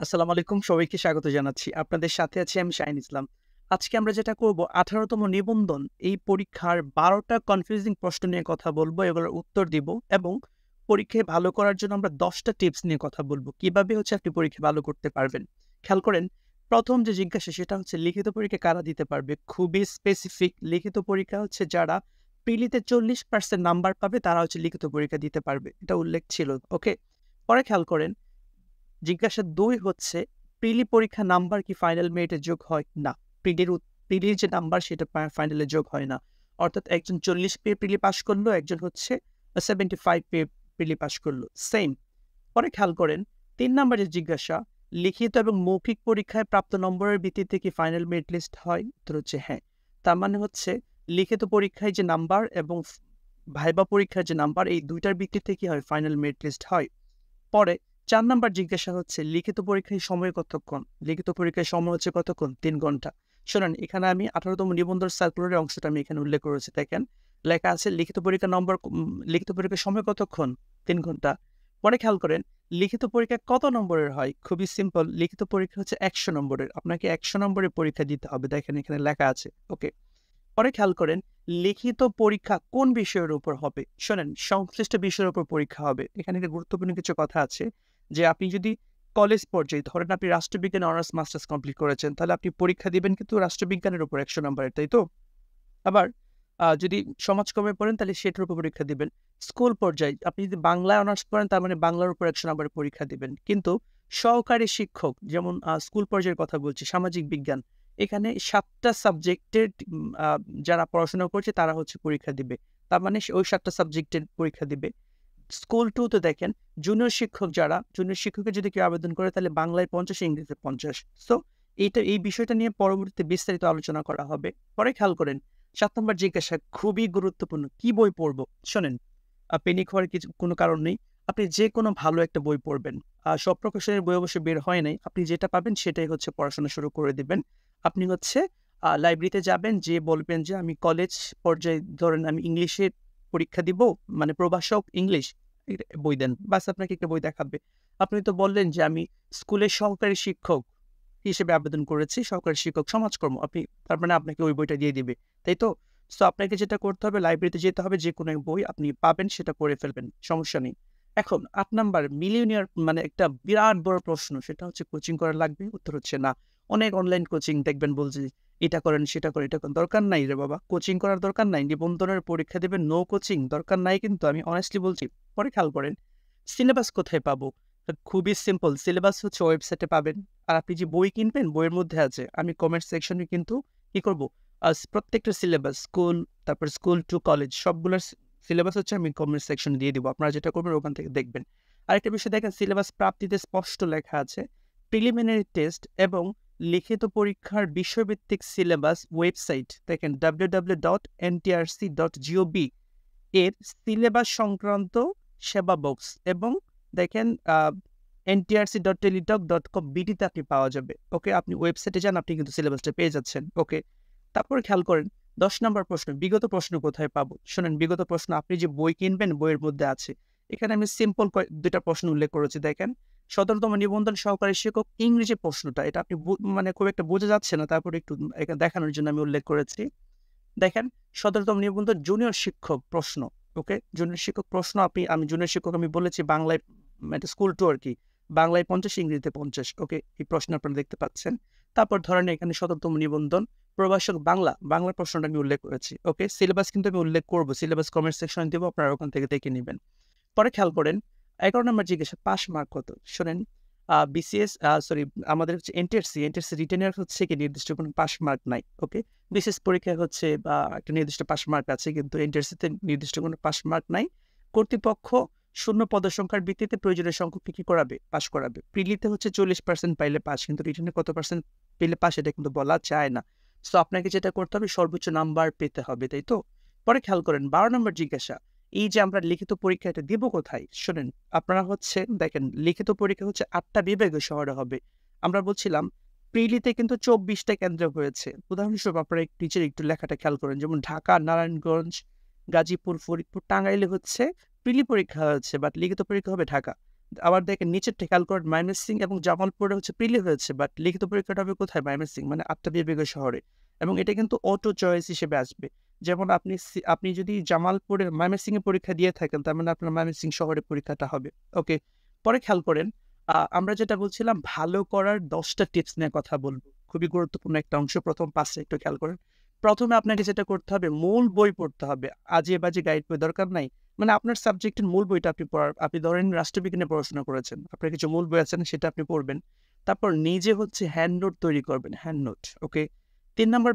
আসসালামু আলাইকুম, সবাইকে স্বাগত জানাচ্ছি। আপনাদের সাথে আছি আমি শাহিন ইসলাম। আজকে আমরা যেটা করব 18তম নিবন্ধন এই পরীক্ষার ১২টা কনফিউজিং প্রশ্ন নিয়ে কথা বলব, এগুলোর উত্তর দিব এবং পরীক্ষায় ভালো করার জন্য আমরা ১০টা টিপস নিয়ে কথা বলব। কিভাবে আপনি পরীক্ষায় ভালো করতে পারবেন। খেয়াল করেন, ১ম যে জিজ্ঞাসা সেটা লিখিত পরীক্ষা কারা দিতে পারবে? খুবই স্পেসিফিক। লিখিত পরীক্ষা যারা প্রিলিতে ৪০% নাম্বার পাবে তারা লিখিত পরীক্ষা দিতে পারবে। এটা উল্লেখ ছিল। ওকে? পরে খেয়াল করেন, জিজ্ঞাসা ২ প্রিলি পরীক্ষা নাম্বার কি ফাইনাল মেরিটে যোগ হয়? না। প্রিলির যে নাম্বার সেটা ফাইনালে যোগ হয় না। অর্থাৎ একজন ৪০ পেয়ে প্রিলি পাস করলো, একজন 75 পেয়ে প্রিলি পাস করলো। সেইম। পরে খেয়াল করেন, ৩ নাম্বারের জিজ্ঞাসা, লিখিত এবং মৌখিক পরীক্ষায় প্রাপ্ত নম্বরের ভিত্তিতে কি ফাইনাল মেরিট লিস্ট হয়? উত্তর হ্যাঁ। তার মানে লিখিত পরীক্ষায় যে নাম্বার এবং ভাইবা পরীক্ষার যে নাম্বার, এই ২ টার ভিত্তিতে কি হয়? ফাইনাল মেরিট লিস্ট হয়। পরে ৪ নাম্বার জিজ্ঞাসা লিখিত পরীক্ষায় সময় কতক্ষণ? লিখিত পরীক্ষায় সময় কতক্ষণ? ৩ ঘন্টা। শোনেন, এখানে আমি ১৮তম নিবন্ধন সার্কুলারের অংশটা আমি এখানে উল্লেখ করেছি। দেখেন, লেখা আছে লিখিত পরীক্ষার সময় কতক্ষণ? ৩ ঘন্টা। পরে খেয়াল করেন, লিখিত পরীক্ষা কত নম্বরের হয়? খুবই সিম্পল। লিখিত পরীক্ষা ১০০ নম্বরের। আপনাকে ১০০ নম্বরের পরীক্ষা দিতে হবে। দেখেন, এখানে লেখা আছে। ওকে। পরে খেয়াল করেন, লিখিত পরীক্ষা কোন বিষয়ের উপর হবে? শোনেন, সংশ্লিষ্ট বিষয়ের উপর পরীক্ষা হবে। এখানে একটা গুরুত্বপূর্ণ কিছু কথা আছে যে আপনি যদি কলেজ পর্যায়ে ধরেন আপনি রাষ্ট্রবিজ্ঞানে অনার্স মাস্টার্স কমপ্লিট করেছেন, তাহলে আপনি পরীক্ষা দিবেন কিন্তু রাষ্ট্রবিজ্ঞানের উপর ১০০ নম্বরের, তাই তো? আবার যদি সমাজকর্মে পড়েন তাহলে সেটার উপর পরীক্ষা দিবেন। স্কুল পর্যায়ে আপনি যদি বাংলায় অনার্স করেন তার মানে বাংলার উপর ১০০ নম্বরের পরীক্ষা দিবেন। কিন্তু সহকারী শিক্ষক, যেমন স্কুল পর্যায়ের কথা বলছি, সামাজিক বিজ্ঞান, এখানে ৭ টা সাবজেক্টের যারা পড়াশোনা করছে তারা পরীক্ষা দিবে। তার মানে ওই ৭ টা সাবজেক্টের পরীক্ষা দিবে। স্কুল 2 তে দেখেন, জুনিয়র শিক্ষক যারা, জুনিয়র শিক্ষকের যদি কেউ আবেদন করে তাহলে বাংলায় ৫০, ইংরেজিতে ৫০। সো এই বিষয়টা নিয়ে পরবর্তীতে বিস্তারিত আলোচনা করা হবে। পরে খেয়াল করেন, ৭ নম্বর জিজ্ঞাসা খুবই গুরুত্বপূর্ণ। কি বই পড়বো? শোনেন, পেনিক হওয়ার কোনো কারণ নেই। আপনি যেকোনো ভালো একটা বই পড়বেন। সব প্রকাশনের বই অবশ্য বের হয় নাই। আপনি যেটা পাবেন সেটাই পড়াশোনা শুরু করে দিবেন। আপনি লাইব্রেরিতে যাবেন, যেয়ে বলবেন যে আমি কলেজ পর্যায়ে ধরেন আমি ইংলিশে পরীক্ষা দিব, মানে প্রভাষক ইংলিশ, বই দেন। বাস আপনাকে একটা বই দেখাবে। আপনি তো বললেন যে আমি স্কুলের সহকারী শিক্ষক হিসেবে আবেদন করেছি, সহকারী শিক্ষক সমাজকর্ম। তার মানে আপনাকে ওই বইটা দিয়ে দিবে, তাই তো? সো আপনাকে যেটা করতে হবে, লাইব্রেরিতে যেতে হবে, যেকোনো এক বই আপনি পাবেন সেটা পড়ে ফেলবেন, সমস্যা নেই। এখন ৮ নাম্বার মিলিয়নিয়ার, মানে একটা বিরাট বড় প্রশ্ন, সেটা কোচিং করা লাগবে? উত্তর না। অনেক অনলাইন কোচিং দেখবেন বলছে এটা করেন, সেটা করেন, এটা করেন। দরকার নাই রে বাবা, কোচিং করার দরকার নাই। নিবন্ধনের পরীক্ষা দেবেন, নো কোচিং দরকার নাই, কিন্তু আমি অনেস্টলি বলছি। পরে খেয়াল করেন, সিলেবাস কোথায় পাবো? খুবই সিম্পল। সিলেবাস ওয়েবসাইটে পাবেন। আর আপনি যে বই কিনবেন, বইয়ের মধ্যে আছে। আমি কমেন্ট সেকশনে কিন্তু কি করব, প্রত্যেকটা সিলেবাস, স্কুল, তারপর স্কুল টু কলেজ, সবগুলোর সিলেবাস আমি কমেন্ট সেকশনে দিয়ে দিব। আপনারা যেটা করবেন ওখান থেকে দেখবেন। আরেকটা বিষয় দেখেন, সিলেবাস প্রাপ্তিতে স্পষ্ট লেখা আছে প্রিলিমিনারি টেস্ট এবং লিখিত পরীক্ষার বিষয়ভিত্তিক সিলেবাস ওয়েবসাইট দেখেন www.ntrc.gov এর সিলেবাস সংক্রান্ত সেবা বক্স, এবং দেখেন ntrc.teletalk.com বিডিতে আপনি পাওয়া যাবে। ওকে, আপনি ওয়েবসাইটে যান, আপনি কিন্তু সিলেবাসটা পেয়ে যাচ্ছেন। ওকে, তারপরে খেয়াল করেন ১০ নম্বর প্রশ্ন, বিগত প্রশ্ন কোথায় পাবো? শোনেন, বিগত প্রশ্ন আপনি যে বই কিনবেন বইয়ের মধ্যে আছে। এখানে আমি সিম্পল ২টা প্রশ্ন উল্লেখ করেছি। দেখেন, ১৭তম নিবন্ধন সহকারী শিক্ষক ইংরেজি প্রশ্নটা, এটা আপনি মানে খুব একটা বোঝা যাচ্ছে না, তারপরে একটু এখানে দেখানোর জন্য আমি উল্লেখ করেছি। দেখেন, ১৭তম নিবন্ধন জুনিয়র শিক্ষক প্রশ্ন। ওকে, জুনিয়র শিক্ষক প্রশ্ন আমি জুনিয়র শিক্ষক আমি বলেছি বাংলায়, মানে স্কুল টু আর কি, বাংলায় ৫০, ইংরেজিতে ৫০। ওকে, এই প্রশ্ন আপনারা দেখতে পাচ্ছেন। তারপর ধরেন এখানে ১৭তম নিবন্ধন প্রভাষক বাংলা প্রশ্নটা আমি উল্লেখ করেছি। ওকে, সিলেবাস কিন্তু আমি উল্লেখ করব, সিলেবাস কমেন্ট সেকশনে দেবো, আপনারা ওখান থেকে দেখে নেবেন। পরে খেয়াল করেন, ১১ নম্বর জিজ্ঞাসা পাস মার্ক কত? শোনেন, বিসিএস সরি আমাদের এনটিআরসি রিটেনের কি নির্দিষ্ট কোনো পাস মার্ক নাই। ওকে, বিসিএস পরীক্ষায় একটা নির্দিষ্ট পাস মার্ক আছে, কিন্তু এনটিআরসিতে নির্দিষ্ট কোনো পাস মার্ক নাই। কর্তৃপক্ষ শূন্য পদসংখ্যার ভিত্তিতে প্রয়োজনীয় সংখ্যক কি করাবে? পাস করাবে। প্রিলিতে ৪০% পাইলে পাস, কিন্তু রিটেনে কত পার্সেন্ট পেলে পাস এটা কিন্তু বলা যায় না। সো আপনাকে যেটা করতে হবে, সর্বোচ্চ নাম্বার পেতে হবে, তাই তো? পরে খেয়াল করেন ১২ নম্বর জিজ্ঞাসা, এই যে আমরা লিখিত পরীক্ষা এটা দিব কোথায়? শোনেন, আপনারা দেখেন, লিখিত পরীক্ষা ৮টা বিভাগীয় শহরে হবে। আমরা বলছিলাম প্রিলিতে কিন্তু ২৪টা কেন্দ্র হয়েছে। উদাহরণস্বরূপ আপনারা নিচের একটু লেখাটা খেয়াল করেন, যেমন ঢাকা, নারায়ণগঞ্জ, গাজীপুর, ফরিদপুর, টাঙ্গাইলে প্রিলি পরীক্ষা হচ্ছে, বাট লিখিত পরীক্ষা হবে ঢাকা। আবার দেখেন নিচেরটা খেয়াল করেন ময়মনসিংহ এবং জামালপুরে হচ্ছে প্রিলি হয়েছে, বাট লিখিত পরীক্ষাটা হবে কোথায়? ময়মনসিংহ, মানে ৮টা বিভাগীয় শহরে, এবং এটা কিন্তু অটো চয়েস হিসেবে আসবে। যেমন আপনি যদি জামালপুরের ময়মনসিংহে পরীক্ষা দিয়ে থাকেন, তার মানে আপনার ময়মনসিংহ শহরে পরীক্ষাটা হবে। ওকে, পরে খেয়াল করেন আমরা যেটা বলছিলাম ভালো করার 10টা টিপস নিয়ে কথা বলবো। খুবই গুরুত্বপূর্ণ একটা অংশ। প্রথম পাঁচটা একটু খেয়াল করেন। প্রথমে আপনাকে যেটা করতে হবে, মূল বই পড়তে হবে। আজে বাজে গাইড বই দরকার নাই। মানে আপনার সাবজেক্টের মূল বইটা আপনি ধরেন রাষ্ট্রবিজ্ঞানে পড়াশোনা করেছেন। আপনার কিছু মূল বই আছে না, সেটা আপনি পড়বেন। তারপর নিজে হচ্ছে হ্যান্ড নোট তৈরি করবেন, হ্যান্ড নোট। ওকে, ৩ নাম্বার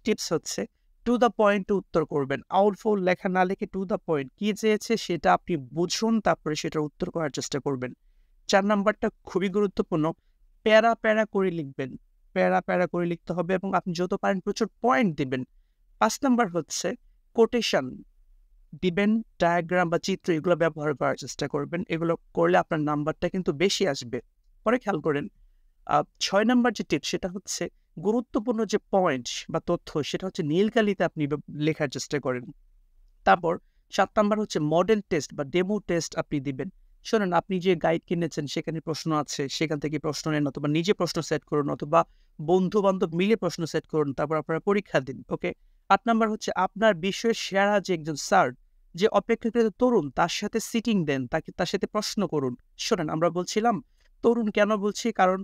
টিপস হচ্ছে টু দ্য পয়েন্ট উত্তর করবেন। আউল ফাউল লেখা না লিখে টু দ্য পয়েন্ট কি চেয়েছে সেটা আপনি বুঝুন, তারপরে সেটার উত্তর করার চেষ্টা করবেন। ৪ নাম্বারটা খুবই গুরুত্বপূর্ণ, প্যারা প্যারা করে লিখবেন। প্যারা প্যারা করে লিখতে হবে এবং আপনি যত পারেন প্রচুর পয়েন্ট দিবেন। ৫ নাম্বার হচ্ছে কোটেশন দিবেন, ডায়াগ্রাম বা চিত্র এগুলো ব্যবহার করার চেষ্টা করবেন। এগুলো করলে আপনার নাম্বারটা কিন্তু বেশি আসবে। পরে খেয়াল করেন ৬ নাম্বার যে টিপস সেটা হচ্ছে গুরুত্বপূর্ণ যে পয়েন্ট বা তথ্য সেটা হচ্ছে নীল কালিতে আপনি লেখার চেষ্টা করেন। তারপর ৭ নাম্বার হচ্ছে মডেল টেস্ট বা ডেমো টেস্ট আপনি দিবেন। শোনেন, আপনি যে গাইড কিনেছেন সেখানে প্রশ্ন আছে, সেখান থেকে প্রশ্ন নেন, অথবা নিজে প্রশ্ন সেট করুন, অথবা বন্ধু-বান্ধব মিলে প্রশ্ন সেট করুন, তারপর আপনারা পরীক্ষা দিন। ওকে? ৮ নাম্বার হচ্ছে আপনার বিষয়ের সেরা যে একজন স্যার, যে অপেক্ষাকৃত তরুণ, তার সাথে সিটিং দেন, তার সাথে প্রশ্ন করুন। শোনেন, আমরা বলছিলাম তরুণ কেন বলছি? কারণ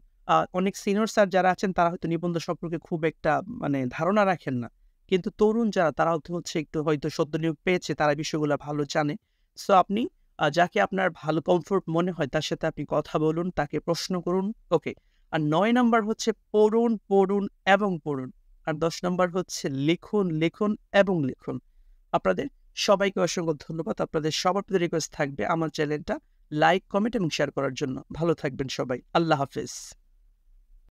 অনেক সিনিয়র স্যার যারা আছেন তারা হয়তো নিবন্ধ সম্পর্কে খুব একটা মানে ধারণা রাখেন না। কিন্তু তরুণ যারা তারা হচ্ছে একটু হয়তো সদ্য নিয়োগ পেয়েছে, তারা বিষয়গুলো ভালো জানে। সো আপনি যাকে আপনার ভালো কমফোর্ট মনে হয় তার সাথে আপনি কথা বলুন, তাকে প্রশ্ন করুন। ওকে? আর ৯ নাম্বার হচ্ছে পড়ুন, পড়ুন এবং পড়ুন। আর ১০ নাম্বার হচ্ছে লিখুন, লিখুন এবং লিখুন। আপনাদের সবাইকে অসংখ্য ধন্যবাদ। আপনাদের সবার প্রতি রিকোয়েস্ট থাকবে আমার চ্যানেলটা লাইক, কমেন্ট এবং শেয়ার করার জন্য। ভালো থাকবেন সবাই। আল্লাহ হাফেজ।